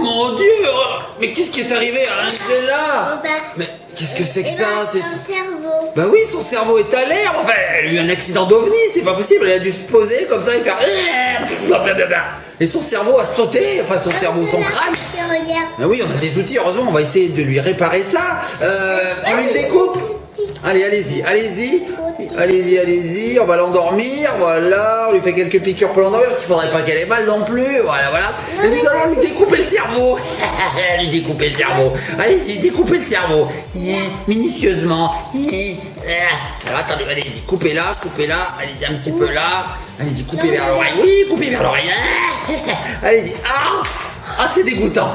mon Dieu! Mais qu'est-ce qui est arrivé à Angela? Mais qu'est-ce que c'est que ça? Son cerveau. Bah oui, son cerveau est à l'air. Enfin, elle a eu un accident d'ovni, c'est pas possible. Elle a dû se poser comme ça et faire... Et son cerveau a sauté, enfin son cerveau, son crâne. Ah oui, on a des outils, heureusement, on va essayer de lui réparer ça. On lui découpe. Allez, allez-y, allez-y. Allez-y, allez-y, on va l'endormir, voilà, on lui fait quelques piqûres pour l'endormir, parce qu'il faudrait pas qu'elle ait mal non plus, voilà, voilà. Et nous allons lui découper le cerveau. Lui découper le cerveau. Allez-y, découpez le cerveau. Minutieusement. Alors attendez, allez-y, coupez-la, allez-y un petit peu là. Allez-y, coupez vers l'oreille. Oui, coupez vers l'oreille. Allez-y. Ah, c'est dégoûtant.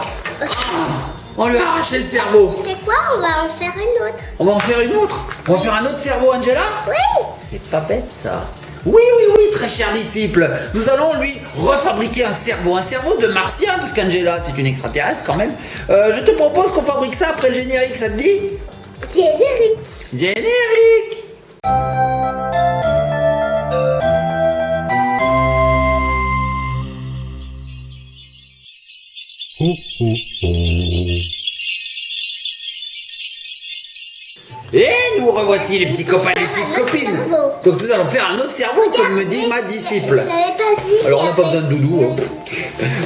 On lui a arraché le cerveau. Tu sais quoi? On va en faire une autre. On va en faire une autre? On va faire un autre cerveau, Angela? Oui. C'est pas bête ça. Oui, oui, oui, très cher disciple. Nous allons lui refabriquer un cerveau de martien, parce qu'Angela, c'est une extraterrestre quand même. Je te propose qu'on fabrique ça après le générique, ça te dit? Générique. Générique. Et nous revoici les petits copains et les petites copines. Donc nous allons faire un autre cerveau, comme me dit ma disciple. Alors on n'a pas besoin de doudou.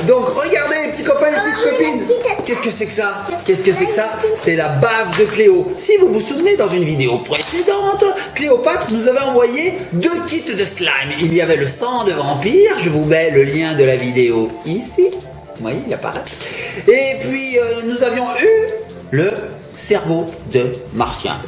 Donc regardez les petits copains et les petites copines. Qu'est-ce que c'est que ça? Qu'est-ce que c'est que ça? C'est la bave de Cléo. Si vous vous souvenez, dans une vidéo précédente, Cléopâtre nous avait envoyé 2 kits de slime. Il y avait le sang de vampire. Je vous mets le lien de la vidéo ici. Vous voyez, il apparaît. Et puis nous avions eu le cerveau de martien.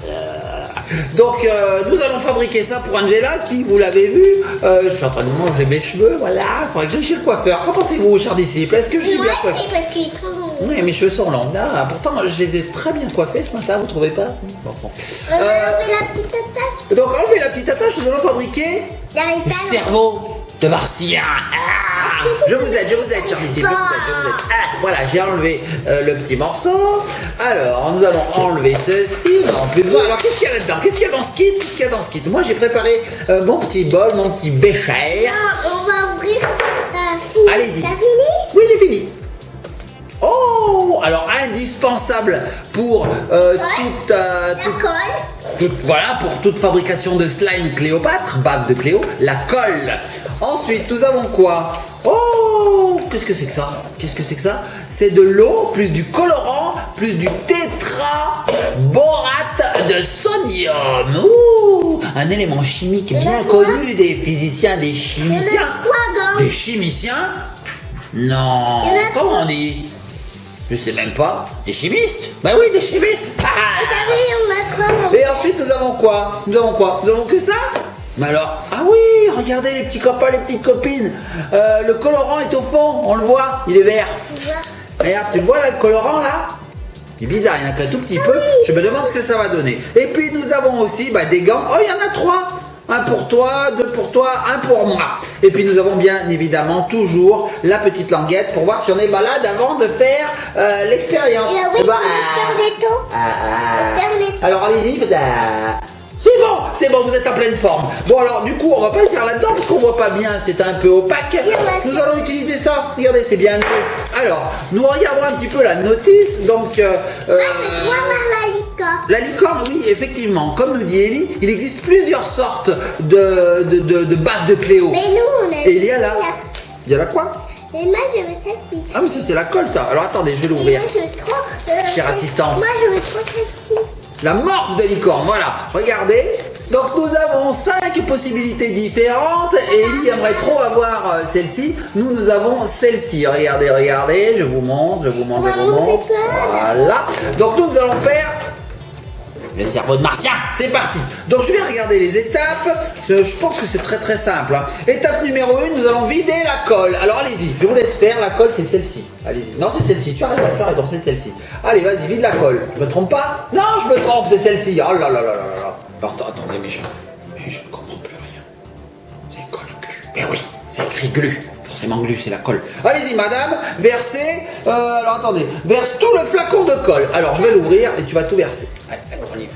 Donc nous allons fabriquer ça pour Angela qui, vous l'avez vu, je suis en train de manger mes cheveux, voilà, il faudrait que j'aille chez le coiffeur. Qu'en pensez-vous, chers disciples? Est-ce que je suis bien coiffé? Parce qu'ils sont longs. Oui, mes cheveux sont longs. Ah, pourtant, je les ai très bien coiffés ce matin, vous trouvez pas? Bon. On va enlever la petite attache. Donc enlevez la petite attache, nous allons fabriquer Le le cerveau de martien. Je vous aide, chers disciples. Voilà, j'ai enlevé le petit morceau. Alors, nous allons enlever ceci. Non, plus besoin. Alors, qu'est-ce qu'il y a là-dedans? Qu'est-ce qu'il y a dans ce kit? Qu'est-ce qu'il y a dans ce kit? Moi, j'ai préparé mon petit bol, mon petit bécher. On va ouvrir ça. T'as fini? Allez-y. T'as fini? Oui, j'ai fini. Oh, alors indispensable pour voilà, pour toute fabrication de slime Cléopâtre, bave de Cléo, la colle. Ensuite, nous avons quoi? Oh, qu'est-ce que c'est que ça? Qu'est-ce que c'est que ça? C'est de l'eau, plus du colorant, plus du tétraborate de sodium. Ouh, un élément chimique bien connu des physiciens, des chimiciens. Des chimiciens? Non, comment on dit? Je sais même pas. Des chimistes? Bah oui, des chimistes. Et ensuite, nous avons quoi? Nous avons que ça? Mais alors, ah oui, regardez les petits copains, les petites copines. Le colorant est au fond, on le voit, il est vert. Regarde, tu le vois là, le colorant là? Il est bizarre, il y en a qu'un tout petit peu. Je me demande ce que ça va donner. Et puis, nous avons aussi des gants. Oh, il y en a 3. Un pour toi, 2 pour toi, 1 pour moi. Et puis nous avons bien évidemment toujours la petite languette pour voir si on est malade avant de faire l'expérience. Alors allez-y. C'est bon, vous êtes en pleine forme. Bon alors du coup on va pas le faire là-dedans parce qu'on voit pas bien, c'est un peu opaque. Nous allons utiliser ça, regardez, c'est bien mieux. Alors, nous regardons un petit peu la notice. Donc la licorne, oui, effectivement, comme nous dit Ellie, il existe plusieurs sortes de baves de Cléo. Mais nous on a... Et il y a là. Il y a là quoi? Et moi je veux celle-ci. Ah mais ça c'est la colle ça. Alors attendez, je vais l'ouvrir. Moi je veux trop... Chère assistante. Moi je veux trop celle-ci. La morphe de licorne, voilà, regardez. Donc nous avons 5 possibilités différentes et Ellie aimerait trop avoir celle-ci. Nous avons celle-ci. Regardez, je vous montre. Voilà. Donc nous allons faire le cerveau de martien. C'est parti. Donc je vais regarder les étapes. Je pense que c'est très très simple. Étape numéro 1, nous allons vider la colle. Alors allez-y, je vous laisse faire. La colle c'est celle-ci. Allez-y. Non, c'est celle-ci. Tu as raison, c'est celle-ci. Allez, vas-y, vide la colle. Je me trompe pas? Non, je me trompe, c'est celle-ci. Oh là là là là là. Attendez, mais je ne comprends plus rien. C'est colle glu. Eh oui, c'est écrit glu. Forcément glu, c'est la colle. Allez-y, madame, versez. Alors attendez, verse tout le flacon de colle. Alors je vais l'ouvrir et tu vas tout verser. Allez, on y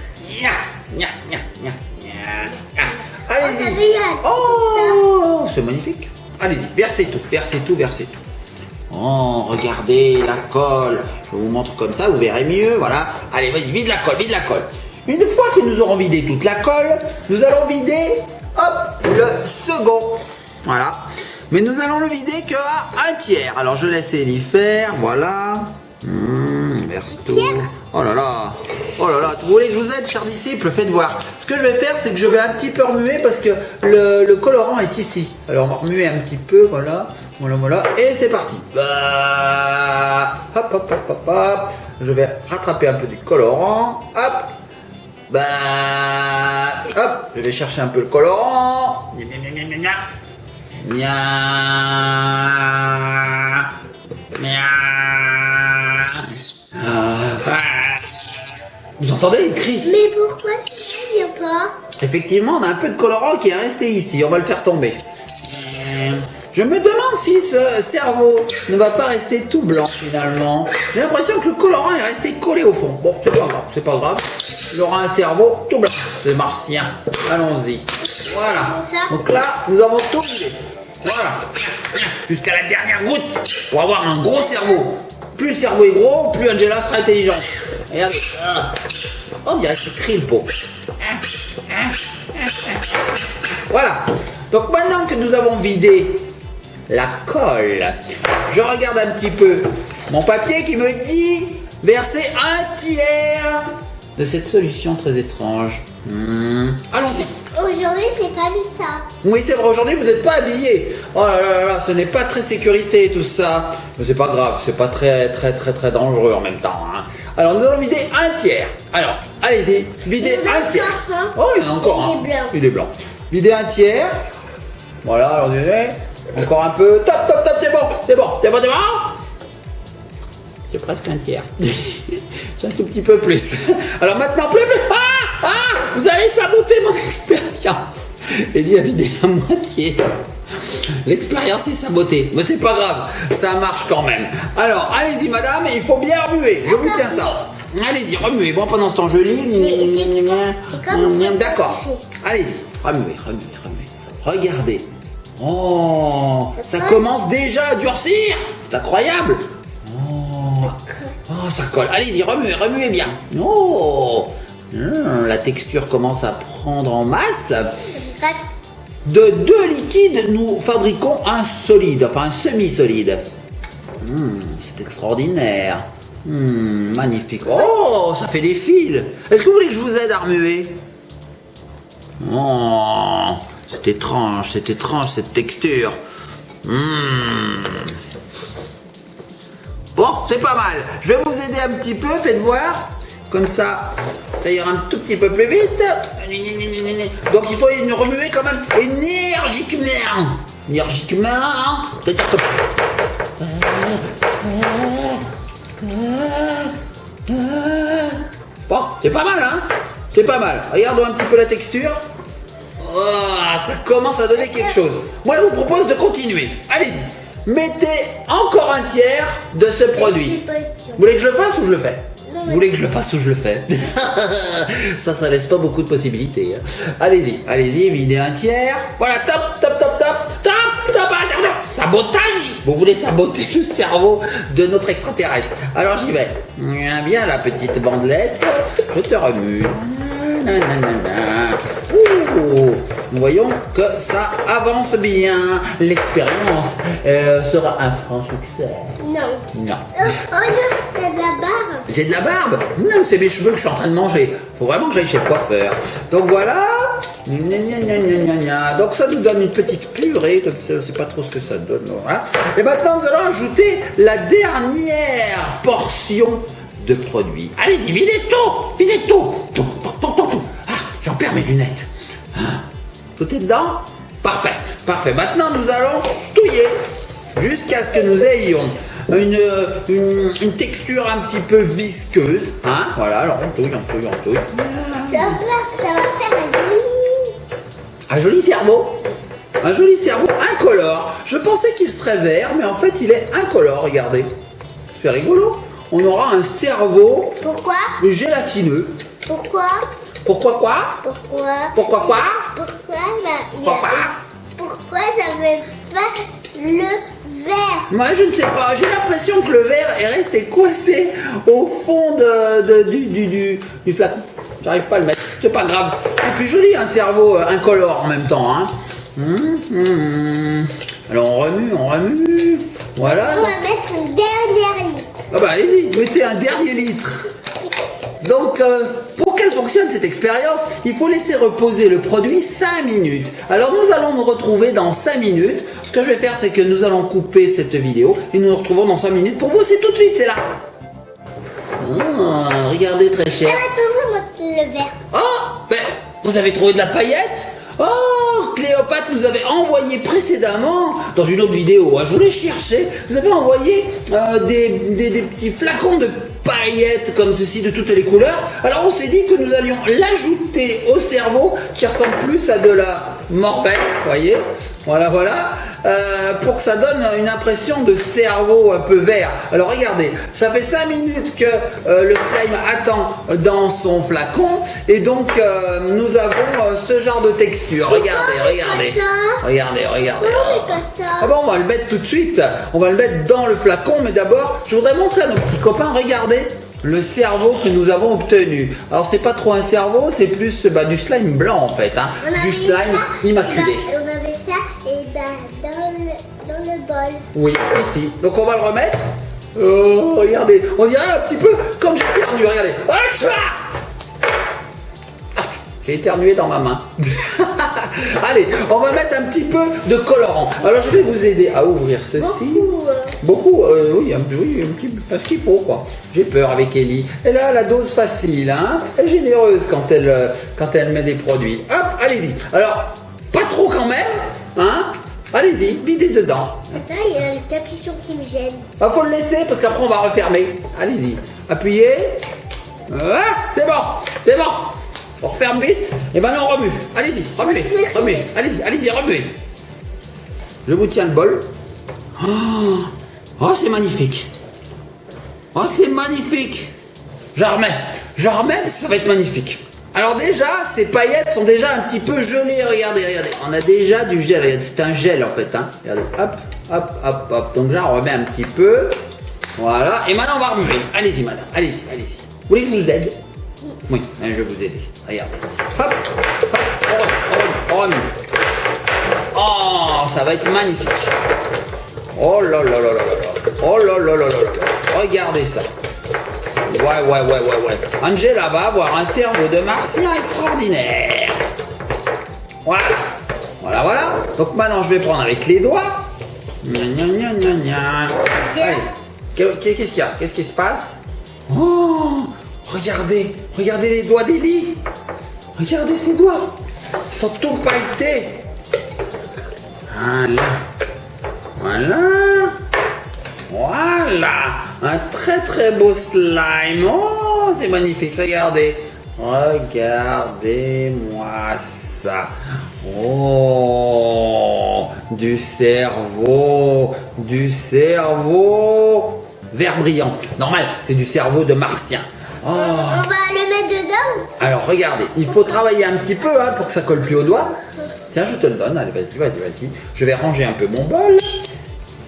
va. Allez-y. Oh, c'est magnifique. Allez-y, versez tout. Oh, regardez la colle. Je vous montre comme ça, vous verrez mieux. Voilà. Allez, vas-y, vide la colle, vide la colle. Une fois que nous aurons vidé toute la colle, nous allons vider, hop, le second. Voilà. Mais nous allons le vider qu'à un tiers. Alors, je laisse Ellie faire. Voilà. Verse tout. Oh là là. Oh là là. Vous voulez que je vous aide, chers disciples? Faites voir. Ce que je vais faire, c'est que je vais un petit peu remuer parce que le colorant est ici. Alors, on va remuer un petit peu. Voilà. Voilà, voilà. Et c'est parti. Bah, hop, hop, hop, hop, hop. Je vais rattraper un peu du colorant. Hop. Bah, hop. Je vais chercher un peu le colorant. Mia. Vous entendez, il crie. Mais pourquoi ça ne vient pas? Effectivement, on a un peu de colorant qui est resté ici. On va le faire tomber. Je me demande si ce cerveau ne va pas rester tout blanc finalement. J'ai l'impression que le colorant est resté collé au fond. Bon, c'est pas grave, c'est pas grave. Il aura un cerveau tout blanc. C'est martien. Allons-y. Voilà. Donc là, nous avons tout vidé. Voilà. Jusqu'à la dernière goutte pour avoir un gros cerveau. Plus le cerveau est gros, plus Angela sera intelligente. Regardez. On dirait que c'est crie le pot. Voilà. Donc maintenant que nous avons vidé la colle, je regarde un petit peu mon papier qui me dit verser un tiers de cette solution très étrange. Allons-y. Aujourd'hui, c'est pas mis ça. Oui, c'est vrai, aujourd'hui vous n'êtes pas habillés. Oh là là là, ce n'est pas très sécurité tout ça. Mais c'est pas grave, c'est pas très dangereux en même temps. Hein. Alors nous allons vider un tiers. Alors, allez-y, videz un tiers. Oh, il y en a encore un. Il est blanc. Videz un tiers. Voilà, alors encore un peu. Top, top, top, c'est bon, c'est bon, c'est bon, c'est bon. C'est presque un tiers. C'est un tout petit peu plus. Alors maintenant, plus. Vous allez saboter mon expérience. Ellie a vidé la moitié. L'expérience est sabotée. Mais c'est pas grave, ça marche quand même. Alors, allez-y madame, il faut bien remuer. Je vous tiens ça. Allez-y, remuez. Bon, pendant ce temps, je lis. D'accord. Allez-y, remuez. Regardez. Oh, ça commence déjà à durcir. C'est incroyable. Oh, ça colle. Allez-y, remuez bien. Oh, la texture commence à prendre en masse. De deux liquides, nous fabriquons un solide, enfin un semi-solide. C'est extraordinaire. Magnifique. Oh, ça fait des fils. Est-ce que vous voulez que je vous aide à remuer? Oh, c'est étrange cette texture. Bon, c'est pas mal. Je vais vous aider un petit peu, faites voir. Comme ça ira un tout petit peu plus vite. Donc il faut une remuer quand même énergiquement. C'est-à-dire que... Bon, c'est pas mal, hein? C'est pas mal. Regardons un petit peu la texture. Oh, ça commence à donner quelque chose. Moi, je vous propose de continuer. Allez-y. Mettez encore un tiers de ce produit. Vous voulez que je le fasse ou je le fais? Vous voulez que je le fasse ou je le fais? Ça laisse pas beaucoup de possibilités. Allez-y, videz un tiers. Voilà, top. Sabotage. Vous voulez saboter le cerveau de notre extraterrestre. Alors j'y vais. Bien la petite bandelette. Je te remue. Nous voyons que ça avance bien. L'expérience sera un franc succès. Non. Oh non, t'as de la barbe. J'ai de la barbe? Non, c'est mes cheveux que je suis en train de manger. Faut vraiment que j'aille chez le coiffeur. Donc voilà. Donc ça nous donne une petite purée. Comme ça, je sais pas trop ce que ça donne. Voilà. Et maintenant, nous allons ajouter la dernière portion de produit. Allez-y, videz tout. Tout. J'en perds mes lunettes. Tout est dedans? Parfait. Maintenant, nous allons touiller jusqu'à ce que nous ayons une texture un petit peu visqueuse. Hein? Voilà, alors on touille. Ça va faire un joli cerveau. Un joli cerveau incolore. Je pensais qu'il serait vert, mais en fait, il est incolore, regardez. C'est rigolo. On aura un cerveau gélatineux. Pourquoi ça fait pas le vert. Moi, je ne sais pas. J'ai l'impression que le verre est resté coincé au fond du flacon. J'arrive pas à le mettre. C'est pas grave. C'est plus joli un cerveau incolore en même temps. Hein. Alors on remue. Voilà. On va mettre une dernière litre. Ah bah allez-y, mettez un dernier litre. Donc, pour qu'elle fonctionne cette expérience, il faut laisser reposer le produit 5 minutes. Alors, nous allons nous retrouver dans 5 minutes. Ce que je vais faire, c'est que nous allons couper cette vidéo et nous nous retrouvons dans 5 minutes. Pour vous, c'est tout de suite, c'est là. Ah, regardez, très cher. Maintenant, le verre. Oh, ben, vous avez trouvé de la paillette? Oh, Cléopâtre nous avait envoyé précédemment, dans une autre vidéo, hein, je voulais chercher, vous avez envoyé des petits flacons de paillettes comme ceci de toutes les couleurs. Alors on s'est dit que nous allions l'ajouter au cerveau qui ressemble plus à de la morvelle, voyez, voilà, pour que ça donne une impression de cerveau un peu vert. Alors regardez, ça fait 5 minutes que le slime attend dans son flacon et donc nous avons ce genre de texture. Regardez. Ah bon, on va le mettre tout de suite, on va le mettre dans le flacon, mais d'abord je voudrais montrer à nos petits copains, regardez le cerveau que nous avons obtenu. Alors c'est pas trop un cerveau, c'est plus du slime blanc en fait, hein, du slime immaculé. On avait ça dans le bol. Oui, ici. Donc on va le remettre. Oh, regardez, on dirait un petit peu comme j'ai éternué, regardez. J'ai éternué dans ma main. Allez, on va mettre un petit peu de colorant. Alors je vais vous aider à ouvrir ceci. Beaucoup, oui, un petit peu, ce qu'il faut quoi. J'ai peur avec Ellie. Elle a la dose facile, hein. Elle est généreuse quand elle met des produits. Hop, allez-y. Alors, pas trop quand même, hein. Allez-y, videz dedans. Attends, il y a le capuchon qui me gêne. Ah, faut le laisser parce qu'après on va refermer. Allez-y, appuyez. Ah, c'est bon. On referme vite et maintenant on remue. Allez-y, remuez. Allez-y, remuez. Je vous tiens le bol. Oh, c'est magnifique. Je remets, ça va être magnifique. Alors déjà, ces paillettes sont déjà un petit peu gelées. Regardez. On a déjà du gel. Regardez, c'est un gel en fait. Hein. Regardez, hop. Donc là, on remet un petit peu. Voilà. Et maintenant, on va remuer. Allez-y, madame. Allez-y. Vous voulez que je vous aide? Oui, je vais vous aider. Regardez. Hop, on remue. Oh, ça va être magnifique. Oh là là. Regardez ça. Ouais. Angela va avoir un cerveau de martien extraordinaire. Voilà. Donc maintenant, je vais prendre avec les doigts. Allez. Qu'est-ce qu'il y a? Qu'est-ce qui se passe? Oh, regardez les doigts d'Ellie. Regardez ses doigts. Ils sont tout pailletés. Voilà. Un très beau slime. Oh, c'est magnifique. Regardez. Regardez-moi ça. Oh, du cerveau vert brillant. Normal, c'est du cerveau de martien. Oh. On va le mettre dedans. Alors regardez, il faut travailler un petit peu pour que ça colle plus au doigt. Tiens, je te le donne. Allez, vas-y. Je vais ranger un peu mon bol.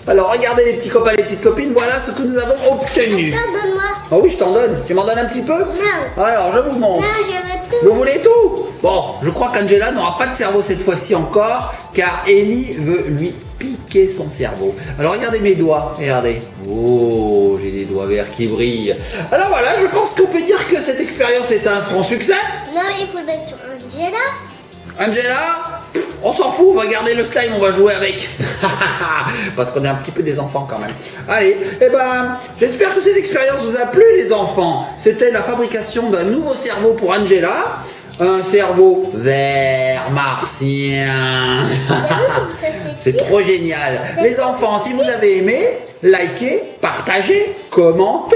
Alors regardez les petits copains, les petites copines, voilà ce que nous avons obtenu. Attends, donne-moi. Oh oui, je t'en donne. Tu m'en donnes un petit peu? Non. Alors, je vous montre. Non, je veux tout. Vous voulez tout? Bon, je crois qu'Angela n'aura pas de cerveau cette fois-ci encore, car Ellie veut lui piquer son cerveau. Alors regardez mes doigts, regardez. Oh, j'ai des doigts verts qui brillent. Alors voilà, je pense qu'on peut dire que cette expérience est un franc succès. Non, mais il faut le mettre sur Angela. Angela, on s'en fout, on va garder le slime, on va jouer avec. Parce qu'on est un petit peu des enfants quand même. Allez, j'espère que cette expérience vous a plu les enfants. C'était la fabrication d'un nouveau cerveau pour Angela. Un cerveau vert martien. C'est trop génial. Les enfants, si vous avez aimé, likez, partagez, commentez.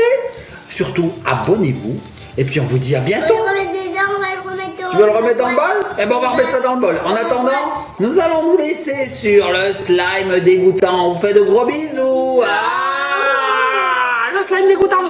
Surtout, abonnez-vous. Et puis on vous dit à bientôt. On va le remettre dedans, on va le remettre dans. Tu veux le remettre dans le bol? Eh ben on va remettre ça dans le bol. En attendant, nous allons nous laisser sur le slime dégoûtant. On vous fait de gros bisous. Le slime dégoûtant.